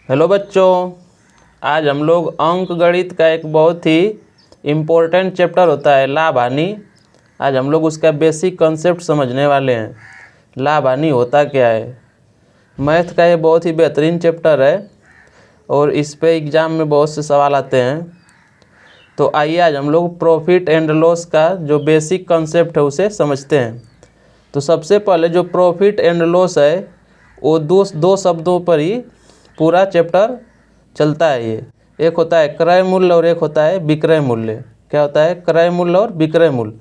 Hello बच्चों, आज हम लोग अंक गणित का एक बहुत ही इम्पोर्टेंट चैप्टर होता है लाभ हानि। आज हम लोग उसका बेसिक कॉन्सेप्ट समझने वाले हैं। लाभ हानि होता क्या है। मैथ का ये बहुत ही बेहतरीन चैप्टर है और इस पे एग्ज़ाम में बहुत से सवाल आते हैं। तो आइए आज हम लोग प्रॉफिट एंड लॉस का जो बेसिक कॉन्सेप्ट है उसे समझते हैं। तो सबसे पहले जो प्रॉफिट एंड लॉस है वो दो शब्दों पर ही पूरा चैप्टर चलता है। ये एक होता है क्रय मूल्य और एक होता है विक्रय मूल्य। क्या होता है क्रय मूल्य और विक्रय मूल्य।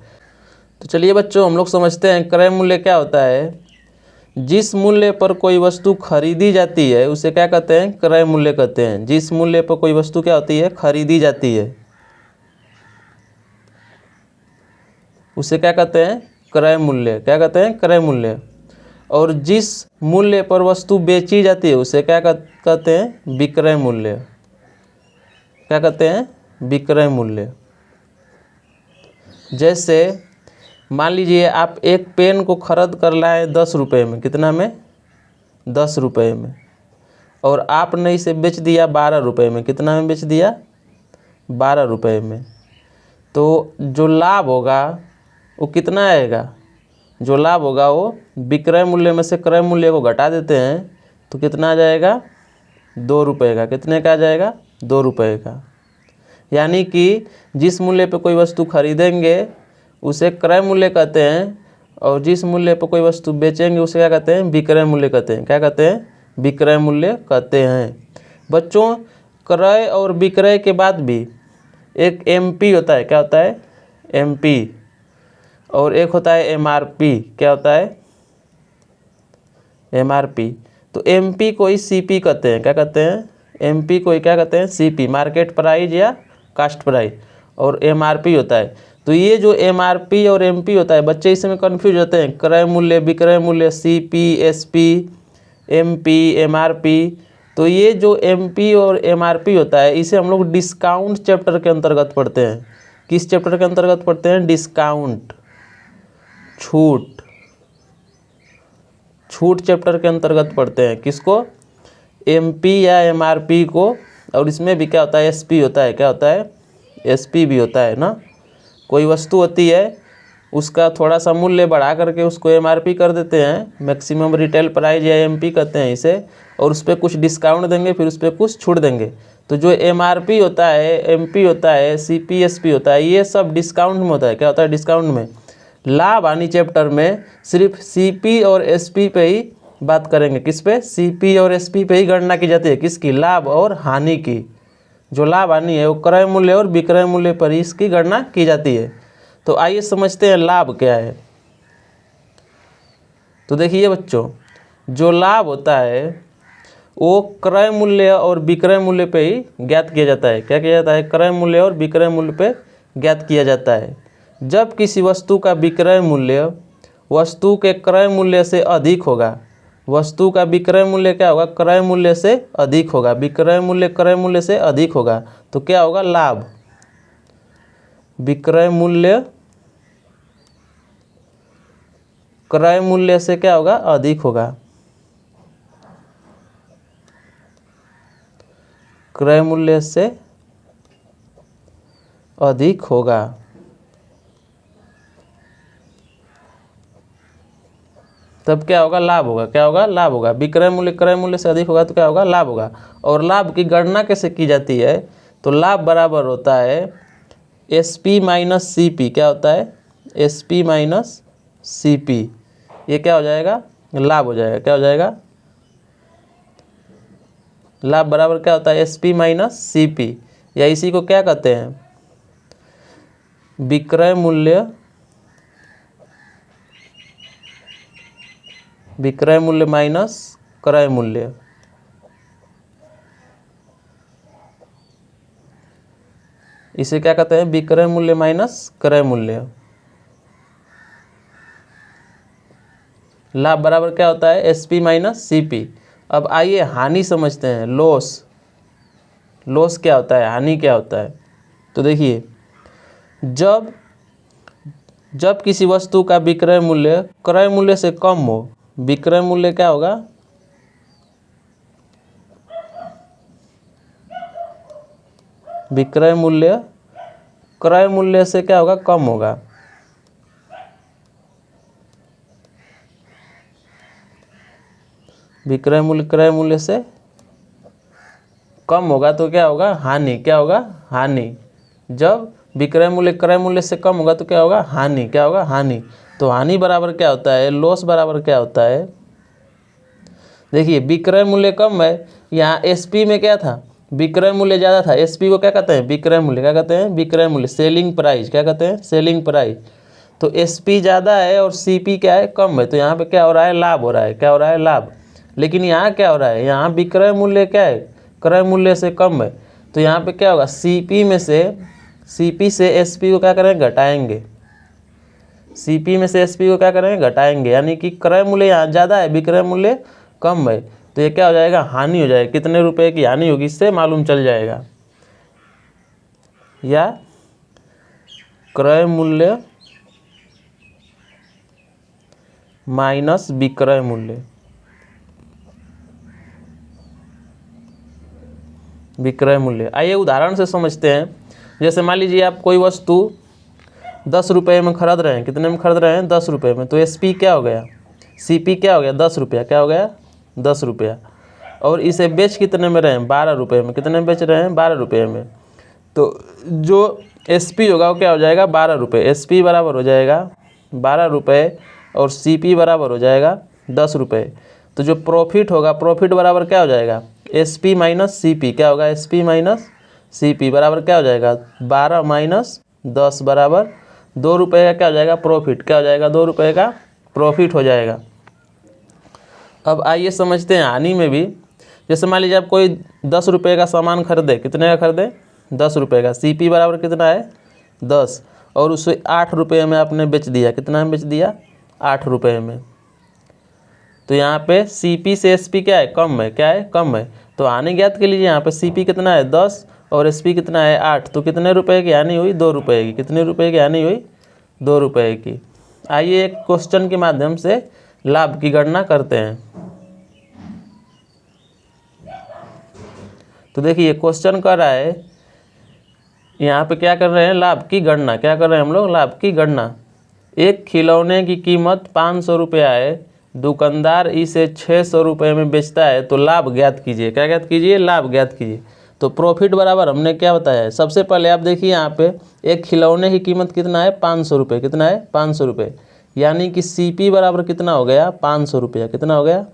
तो चलिए बच्चों हम लोग समझते हैं क्रय मूल्य क्या होता है। जिस मूल्य पर कोई वस्तु खरीदी जाती है उसे क्या कहते हैं, क्रय मूल्य कहते हैं। जिस मूल्य पर कोई वस्तु क्या होती है, खरीदी जाती है, उसे क्या कहते हैं, क्रय मूल्य। क्या कहते हैं, क्रय मूल्य। और जिस मूल्य पर वस्तु बेची जाती है उसे क्या कहते हैं, विक्रय मूल्य। क्या कहते हैं, विक्रय मूल्य। जैसे मान लीजिए आप एक पेन को खरीद कर लाए 10 रुपये में। कितना में, 10 रुपये में। और आपने इसे बेच दिया 12 रुपये में। कितना में बेच दिया, 12 रुपये में। तो जो लाभ होगा वो कितना आएगा, जो लाभ होगा वो विक्रय मूल्य में से क्रय मूल्य को घटा देते हैं तो कितना आ जाएगा, 2 रुपये का। कितने का आ जाएगा, 2 रुपये का। यानी कि जिस मूल्य पर कोई वस्तु खरीदेंगे उसे क्रय मूल्य कहते हैं और जिस मूल्य पर कोई वस्तु बेचेंगे उसे क्या कहते हैं, विक्रय मूल्य कहते हैं। क्या कहते हैं, विक्रय मूल्य कहते हैं। बच्चों क्रय और विक्रय के बाद भी एक एमपी होता है। क्या होता है, एमपी। और एक होता है एमआरपी। क्या होता है, एमआरपी। तो एमपी को ही सीपी कहते हैं। क्या कहते हैं, एमपी को ही क्या कहते हैं, सीपी, मार्केट प्राइस या कास्ट प्राइस। और एमआरपी होता है। तो ये जो एमआरपी और एमपी होता है, बच्चे इसमें कंफ्यूज होते हैं। क्रय मूल्य, विक्रय मूल्य, सीपी, एसपी, एमपी, एमआरपी। तो ये जो एमपी और एमआरपी होता है इसे हम लोग डिस्काउंट चैप्टर के अंतर्गत पढ़ते हैं। किस चैप्टर के अंतर्गत पढ़ते हैं, डिस्काउंट, छूट। छूट चैप्टर के अंतर्गत पढ़ते हैं। किसको, एमपी या एमआरपी को। और इसमें भी क्या होता है, एसपी होता है। क्या होता है, एसपी भी होता है ना। कोई वस्तु होती है उसका थोड़ा सा मूल्य बढ़ा करके उसको एमआरपी कर देते हैं, मैक्सिमम रिटेल प्राइस या एमपी कहते हैं इसे। और उस पर कुछ डिस्काउंट देंगे, फिर उस पर कुछ छूट देंगे। तो जो एमआरपी होता है, एमपी होता है, सीपी, एसपी होता है, ये सब डिस्काउंट में होता है। क्या होता है, डिस्काउंट में। लाभ हानि चैप्टर में सिर्फ सीपी और एसपी पे ही बात करेंगे। किस पे, सीपी और एसपी पे ही गणना की जाती है। किसकी, लाभ और हानि की। जो लाभ हानि है वो क्रय मूल्य और विक्रय मूल्य पर ही इसकी गणना की जाती है। तो आइए समझते हैं लाभ क्या है। तो देखिए बच्चों, जो लाभ होता है वो क्रय मूल्य और विक्रय मूल्य पे ही ज्ञात किया जाता है। क्या किया जाता है, क्रय मूल्य और विक्रय मूल्य पे ज्ञात किया जाता है। जब किसी वस्तु का विक्रय मूल्य वस्तु के क्रय मूल्य से अधिक होगा, वस्तु का विक्रय मूल्य क्या होगा, क्रय मूल्य से अधिक होगा। विक्रय मूल्य क्रय मूल्य से अधिक होगा तो क्या होगा, लाभ। विक्रय मूल्य क्रय मूल्य से क्या होगा, अधिक होगा। क्रय मूल्य से अधिक होगा तब क्या होगा, लाभ होगा। क्या होगा, लाभ होगा। विक्रय मूल्य क्रय मूल्य से अधिक होगा तो क्या होगा, लाभ होगा। और लाभ की गणना कैसे की जाती है, तो लाभ बराबर होता है एसपी माइनस सीपी। क्या होता है, एसपी माइनस सीपी। ये क्या हो जाएगा, लाभ हो जाएगा। क्या हो जाएगा, लाभ बराबर क्या होता है, एसपी माइनस सीपी। या इसी को क्या कहते हैं, विक्रय मूल्य, विक्रय मूल्य माइनस क्रय मूल्य। इसे क्या कहते हैं, विक्रय मूल्य माइनस क्रय मूल्य। लाभ बराबर क्या होता है, एसपी माइनस सीपी। अब आइए हानि समझते हैं, लॉस। लॉस क्या होता है, हानि क्या होता है। तो देखिए जब किसी वस्तु का विक्रय मूल्य क्रय मूल्य से कम हो, विक्रय मूल्य क्या होगा, विक्रय मूल्य क्रय मूल्य से क्या होगा, कम होगा। विक्रय मूल्य क्रय मूल्य से कम होगा तो क्या होगा, हानि। क्या होगा, हानि। जब विक्रय मूल्य क्रय मूल्य से कम होगा तो क्या होगा, हानि। क्या होगा, हानि। तो हानि बराबर क्या होता है, लॉस बराबर क्या होता है। देखिए विक्रय मूल्य कम है, यहाँ एसपी में क्या था, विक्रय मूल्य ज़्यादा था। एसपी को क्या कहते हैं, विक्रय मूल्य। क्या कहते हैं, विक्रय मूल्य, सेलिंग प्राइस। क्या कहते हैं, सेलिंग प्राइस। तो एसपी ज़्यादा है और सीपी क्या है, कम है। तो यहाँ पे क्या हो रहा है, लाभ हो रहा है। क्या हो रहा है, लाभ। लेकिन यहाँ क्या हो रहा है, यहाँ विक्रय मूल्य क्या है, क्रय मूल्य से कम है। तो यहाँ पे क्या होगा, सीपी से एसपी को क्या करेंगे, घटाएंगे। सीपी में से एसपी को क्या करेंगे, घटाएंगे। यानी कि क्रय मूल्य यहाँ ज़्यादा है, विक्रय मूल्य कम है। तो ये क्या हो जाएगा, हानि हो जाएगी। कितने रुपए की हानि होगी, इससे मालूम चल जाएगा। या क्रय मूल्य माइनस विक्रय मूल्य, विक्रय मूल्य। आइए उदाहरण से समझते हैं। जैसे मान लीजिए आप कोई वस्तु 10 रुपये में खरीद रहे हैं। कितने में खरीद रहे हैं, 10 रुपये में। तो एसपी क्या हो गया, सीपी क्या हो गया, 10 रुपया। क्या हो गया, 10 रुपया। और इसे बेच कितने में रहे हैं, 12 रुपये में। कितने में बेच रहे हैं, 12 रुपये में। तो जो एसपी होगा वो क्या हो जाएगा, 12 रुपये। एसपी बराबर हो जाएगा 12 रुपये और सीपी बराबर हो जाएगा 10 रुपये। तो जो प्रॉफिट होगा, प्रॉफिट बराबर क्या हो जाएगा, एसपी माइनस सीपी। क्या होगा, एसपी माइनस सीपी बराबर क्या हो जाएगा, 12 माइनस 10 बराबर 2 रुपये का क्या हो जाएगा, प्रॉफिट। क्या हो जाएगा, 2 रुपये का प्रॉफिट हो जाएगा। अब आइए समझते हैं हानि में भी। जैसे मान लीजिए आप कोई 10 रुपये का सामान खरीदे। कितने का खरीदे, 10 रुपये का। सीपी बराबर कितना है, 10। और उसे 8 रुपये में आपने बेच दिया। कितना में बेच दिया, 8 रुपये में। तो यहाँ पे सीपी से एसपी क्या है, कम है। क्या है, कम है। तो हानि ज्ञात के लिए यहाँ पे सीपी कितना है, 10 और एसपी कितना है, 8। तो कितने रुपए की हानि हुई, 2 रुपये की। कितने रुपए की हानि हुई, 2 रुपये की। आइए एक क्वेश्चन के माध्यम से लाभ की गणना करते हैं। तो देखिए क्वेश्चन कर रहा है, यहाँ पे क्या कर रहे हैं, लाभ की गणना। क्या कर रहे हैं हम लोग, लाभ की गणना। एक खिलौने की कीमत 500 रुपया है, दुकानदार इसे 600 रुपये में बेचता है, तो लाभ ज्ञात कीजिए। क्या ज्ञात कीजिए, लाभ ज्ञात कीजिए। तो प्रॉफिट बराबर हमने क्या बताया है, सबसे पहले आप देखिए यहाँ पे एक खिलौने की कीमत कितना है, 500 रुपये। कितना है, 500 रुपये। यानी कि सीपी बराबर कितना हो गया, 500 रुपया। कितना हो गया,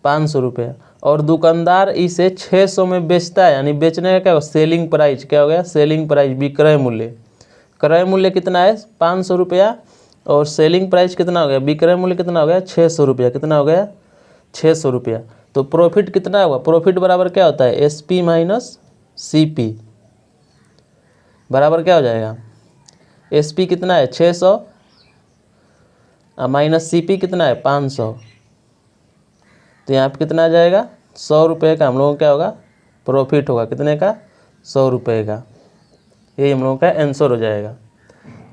500 रुपया। और दुकानदार इसे 600 में बेचता है, यानी बेचने का क्या, सेलिंग प्राइस। क्या हो गया, सेलिंग प्राइस, विक्रय मूल्य। क्रय मूल्य कितना है, 500 रुपया। और सेलिंग प्राइस कितना हो गया, विक्रय मूल्य कितना हो गया, 600 रुपया। कितना हो गया, 600 रुपया। तो प्रॉफिट कितना हुआ, प्रॉफिट बराबर क्या होता है, एसपी माइनस सीपी बराबर क्या हो जाएगा, एसपी कितना है 600 माइनस सीपी कितना है 500। तो यहाँ पे कितना आ जाएगा, 100 रुपये का हम लोगों को क्या होगा, प्रॉफिट होगा। कितने का, 100 रुपये का। ये हम लोगों का आंसर हो जाएगा।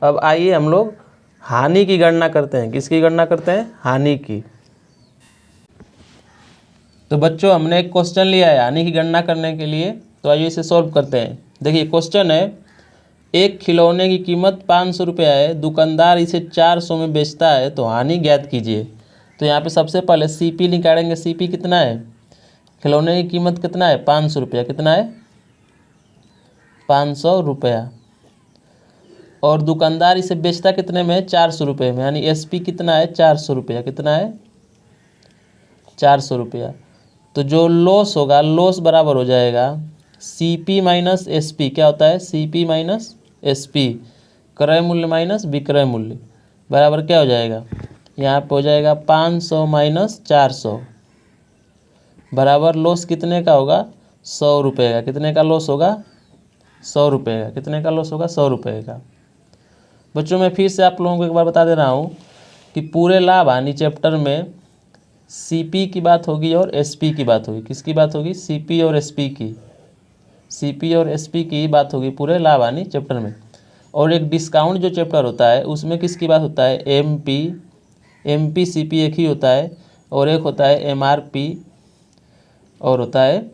अब आइए हम लोग हानि की गणना करते हैं। किसकी गणना करते हैं, हानि की। तो बच्चों हमने एक क्वेश्चन लिया है हानि की गणना करने के लिए। तो आइए इसे सॉल्व करते हैं। देखिए क्वेश्चन है, एक खिलौने की कीमत 500 रुपया है, दुकानदार इसे 400 में बेचता है, तो हानि ज्ञात कीजिए। तो यहाँ पे सबसे पहले सीपी निकालेंगे। सीपी कितना है, खिलौने की कीमत कितना है, 500 रुपया। कितना है, 500 रुपया। और दुकानदार इसे बेचता कितने में, 400 रुपये में। यानी एसपी कितना है, 400 रुपया। कितना है, 400 रुपया। तो जो लॉस होगा, लॉस बराबर हो जाएगा सीपी माइनस एसपी। क्या होता है, सीपी माइनस एसपी, क्रय मूल्य माइनस विक्रय मूल्य बराबर क्या हो जाएगा, यहाँ पे हो जाएगा 500 माइनस 400 बराबर लॉस कितने का होगा, 100 रुपये का। कितने का लॉस होगा, 100 रुपये का। कितने का लॉस होगा, 100 रुपये का। बच्चों मैं फिर से आप लोगों को एक बार बता दे रहा हूँ कि पूरे लाभ हानि चैप्टर में सीपी की बात होगी और एसपी की बात होगी। किसकी बात होगी, सीपी और एसपी की। सीपी और एसपी की बात होगी पूरे लाभ हानि चैप्टर में। और एक डिस्काउंट जो चैप्टर होता है उसमें किसकी बात होता है, एमपी सीपी एक ही होता है। और एक होता है एमआरपी और होता है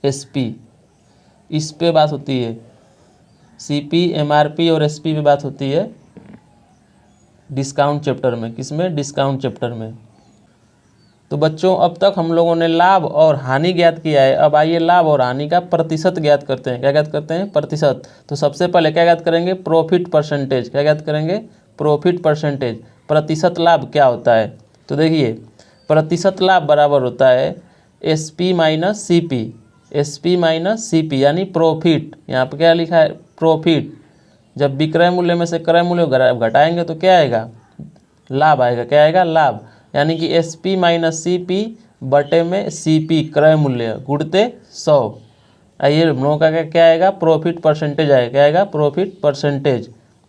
एसपी, इस पे बात होती है। सीपी, एमआरपी और एसपी पे बात होती है डिस्काउंट चैप्टर में। किसमें? डिस्काउंट चैप्टर में। तो बच्चों अब तक हम लोगों ने लाभ और हानि ज्ञात किया है। अब आइए लाभ और हानि का प्रतिशत ज्ञात करते हैं। क्या ज्ञात करते हैं? प्रतिशत। तो सबसे पहले क्या ज्ञात करेंगे? Profit percentage. क्या ज्ञात करेंगे? Profit percentage. प्रतिशत लाभ क्या होता है? तो देखिए, प्रतिशत लाभ बराबर होता है SP minus CP. SP minus CP यानी प्रॉफिट। यहाँ पर क्या लिखा है? प्रॉफिट। जब विक्रय मूल्य में से क्रय मूल्य घटाएंगे तो क्या आएगा? लाभ आएगा। क्या आएगा? लाभ। यानी कि S P minus C P बटे में सी पी क्रय मूल्य गुणते 100। आइए हम लोगों का क्या आएगा? प्रॉफिट परसेंटेज आएगा। क्या आएगा? Profit percentage.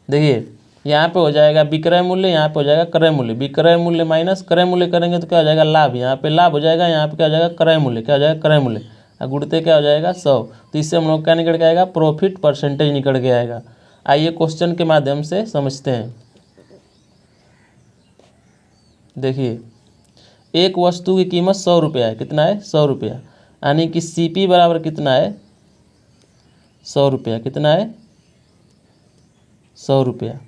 देखिए यहाँ पे हो जाएगा विक्रय मूल्य, यहाँ पे हो जाएगा क्रय मूल्य। विक्रय मूल्य माइनस क्रय मूल्य करेंगे तो क्या हो जाएगा? लाभ। यहाँ पे लाभ हो जाएगा, यहाँ पे क्या हो जाएगा? क्रय मूल्य। क्या हो जाएगा? क्रय मूल्य। गुणते क्या हो जाएगा? 100। तो इससे हम लोग क्या निकल के आएगा? प्रॉफिट परसेंटेज निकल के आएगा। आइए क्वेश्चन के माध्यम से समझते हैं। देखिए, एक वस्तु की कीमत 100 रुपया है। कितना है? 100 रुपया। यानी कि सीपी बराबर कितना है? 100 रुपया। कितना है? 100 रुपया।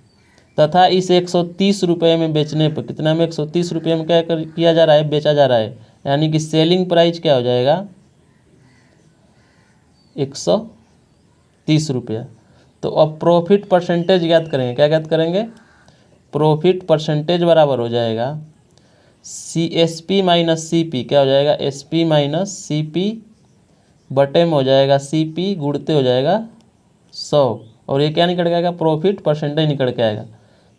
तथा इस 130 रुपये में बेचने पर, कितना में? 130 रुपये में क्या किया जा रहा है? बेचा जा रहा है। यानी कि सेलिंग प्राइस क्या हो जाएगा? 130 रुपया। तो अब प्रॉफिट परसेंटेज ज्ञात करेंगे। क्या ज्ञात करेंगे? प्रॉफिट परसेंटेज बराबर हो जाएगा C S P minus C P. क्या हो जाएगा? S P minus C P बटे में हो जाएगा सी पी गुणते हो जाएगा 100। और ये क्या निकल के आएगा? प्रॉफिट परसेंटेज निकल के आएगा।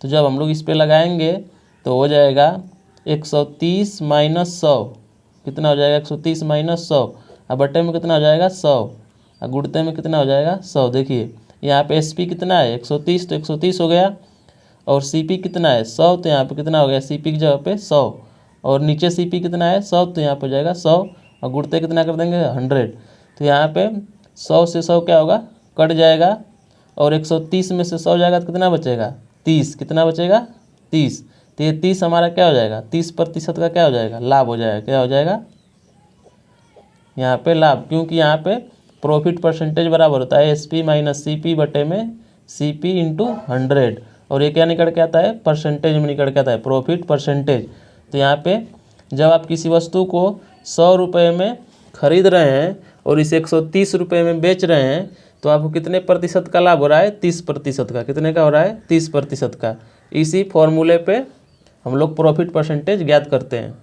तो जब हम लोग इस पे लगाएंगे तो हो जाएगा 130 माइनस 100। कितना हो जाएगा? 130 माइनस 100। और बटे में कितना हो जाएगा? 100। और गुणते में कितना हो जाएगा? 100। देखिए यहाँ पे एस पी कितना है? 130, तो 130 हो गया। और सी पी कितना है? 100, तो यहाँ पे कितना हो गया? सी पी की जगह पे 100। और नीचे सी पी कितना है? 100, तो यहाँ पे हो जाएगा 100। और गुणते कितना कर देंगे? 100। तो यहाँ पे 100 से 100 क्या होगा? कट जाएगा। और 130 में से 100 जाएगा तो कितना बचेगा? 30। कितना बचेगा? 30। तो ये 30 हमारा क्या हो जाएगा? 30% का क्या हो जाएगा? लाभ हो जाएगा। क्या हो जाएगा? यहाँ पे लाभ। क्योंकि यहाँ पे प्रॉफिट परसेंटेज बराबर होता है S P minus C P बटे में सी पी इंटू 100। और ये क्या निकल के आता है? परसेंटेज में निकल के आता है, प्रॉफिट परसेंटेज। तो यहाँ पे जब आप किसी वस्तु को 100 रुपये में खरीद रहे हैं और इसे 130 रुपये में बेच रहे हैं तो आपको कितने प्रतिशत का लाभ हो रहा है? 30% का। कितने का हो रहा है? 30% का। इसी फॉर्मूले पे हम लोग प्रॉफिट परसेंटेज ज्ञात करते हैं।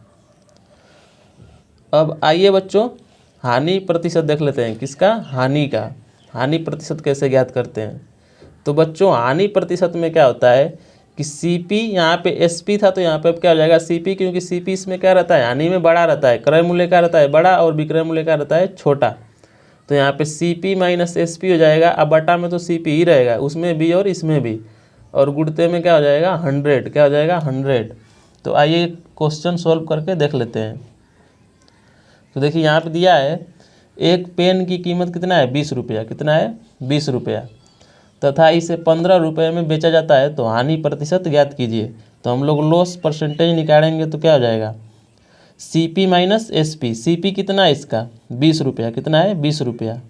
अब आइए बच्चों हानि प्रतिशत देख लेते हैं। किसका? हानि का। हानि प्रतिशत कैसे ज्ञात करते हैं? तो बच्चों हानि प्रतिशत में क्या होता है कि सीपी, यहाँ पे एसपी था तो यहाँ पे अब क्या हो जाएगा? सीपी। क्योंकि सीपी इसमें क्या रहता है? हानि में बड़ा रहता है। क्रय मूल्य क्या रहता है? बड़ा। और विक्रय मूल्य क्या रहता है? छोटा। तो यहाँ पे सीपी माइनस एसपी हो जाएगा। अब बटा में तो सीपी ही रहेगा, उसमें भी और इसमें भी। और गुणते में क्या हो जाएगा? 100। क्या हो जाएगा? 100। तो आइए क्वेश्चन सोल्व करके देख लेते हैं। तो देखिए यहाँ पे दिया है एक पेन की कीमत कितना है? 20 रुपया। कितना है? 20 रुपया। तथा इसे 15 रुपये में बेचा जाता है तो हानि प्रतिशत ज्ञात कीजिए। तो हम लोग लॉस परसेंटेज निकालेंगे तो क्या हो जाएगा? C P minus S P. C P कितना है इसका? 20 रुपया। कितना है? 20 रुपया।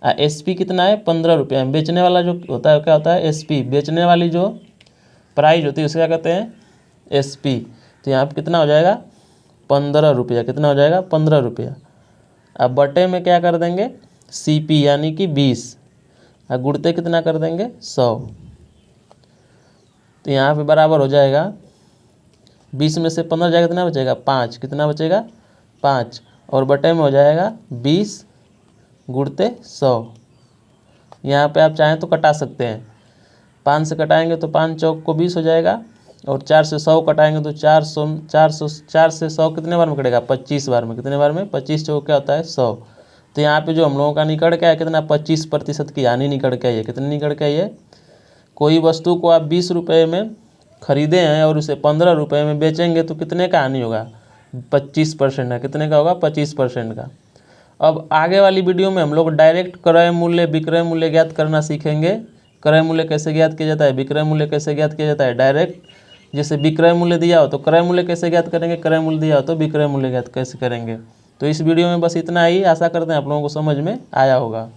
एस पी कितना है? 15 रुपया। बेचने वाला जो होता है क्या होता है? S P. बेचने वाली जो प्राइस होती है उसे क्या कहते हैं? S P. तो यहाँ पर कितना हो जाएगा? 15 रुपया। कितना हो जाएगा? 15 रुपया। अब बटे में क्या कर देंगे? सी पी यानी कि 20। और गुणते कितना कर देंगे? 100। तो यहाँ पे बराबर हो जाएगा 20 में से 15 जाएगा कितना बचेगा? 5। कितना बचेगा? 5। और बटे में हो जाएगा 20 गुणते 100। यहाँ पे आप चाहें तो कटा सकते हैं। 5 से कटाएंगे तो 5 चौक को 20 हो जाएगा। और 4 से 100 कटाएंगे तो 4 से 100 कितने बार में कटेगा? 25 बार में। कितने बार में? 25 चौक क्या होता है? 100। तो यहाँ पे जो हम लोगों का निकल के आया कितना? 25% की हानि निकल के आई है। कितनी निकल के आई है? कोई वस्तु को आप 20 रुपये में खरीदे हैं और उसे 15 रुपये में बेचेंगे तो कितने का हानि होगा? 25% का। कितने का होगा? 25% का। अब आगे वाली वीडियो में हम लोग डायरेक्ट क्रय मूल्य विक्रय मूल्य ज्ञात करना सीखेंगे। क्रय मूल्य कैसे ज्ञात किया जाता है, विक्रय मूल्य कैसे ज्ञात किया जाता है। डायरेक्ट जैसे विक्रय मूल्य दिया हो तो क्रय मूल्य कैसे ज्ञात करेंगे, क्रय मूल्य दिया हो तो विक्रय मूल्य ज्ञात कैसे करेंगे। तो इस वीडियो में बस इतना ही, आशा करते हैं आप लोगों को समझ में आया होगा।